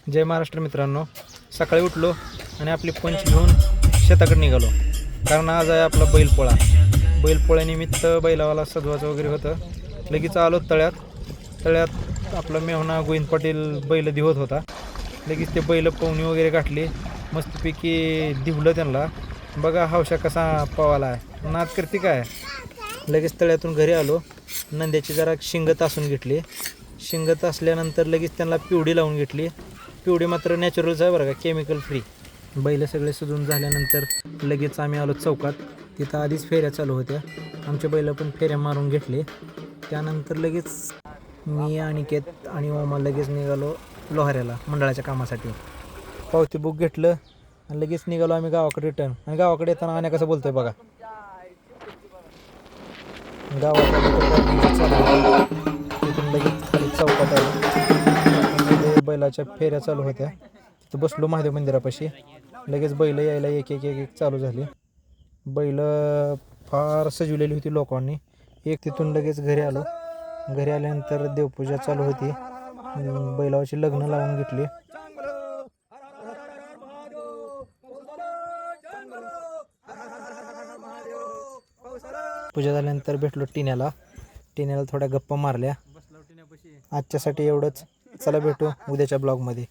जय महाराष्ट्र मित्रांनो. सकाळी उठलो आणि आपली पंच घेऊन शेताकडे निघालो, कारण आज आहे आपला बैलपोळा. बैलपोळ्यानिमित्त बैलावाला सजवायचं वगैरे होतं. लगेच आलो तळ्यात आपला मेहुणा गोविंद पाटील बैल दिवत होता. लगेच ते बैल पवनी वगैरे गाठली, मस्तपैकी दिवलं त्यांना. बघा हौशा कसा पवाला आहे, नाद करते काय. लगेच तळ्यातून घरी आलो, नंद्याची जरा शिंगत तासून घेतली. शिंगत असल्यानंतर लगेच त्यांना पिवडी लावून घेतली. पिवडी मात्र नॅचरलच आहे बरं का, केमिकल फ्री. बैल सगळे सजून झाल्यानंतर लगेच आम्ही आलो चौकात. तिथं आधीच फेऱ्या चालू होत्या, आमचे बैल पण फेऱ्या मारून घेतले. त्यानंतर लगेच मी अनिकेत आणि ओमा लगेच निघालो लोहाऱ्याला मंडळाच्या कामासाठी. पावती बुक घेतलं आणि लगेच निघालो आम्ही गावाकडे रिटर्न. आणि गावाकडे येताना आण्या कसं बोलतोय बघा. तिथून लगेच खाली चौकात आलो. बैलाच्या फेऱ्या चालू होत्या, तिथं बसलो महादेव मंदिरापाशी. लगेच बैल यायला एक एक एक एक चालू झाली. बैल फार सजवलेली होती लोकांनी. तिथून लगेच घरी आलो. घरी आल्यानंतर देवपूजा चालू होती. बैलाची लग्न लावून घेतली. पूजा झाल्यानंतर भेटलो टिण्याला थोड्या गप्पा मारल्या. आजच्यासाठी एवढंच. चला भेटू उद्याच्या ब्लॉगमध्ये.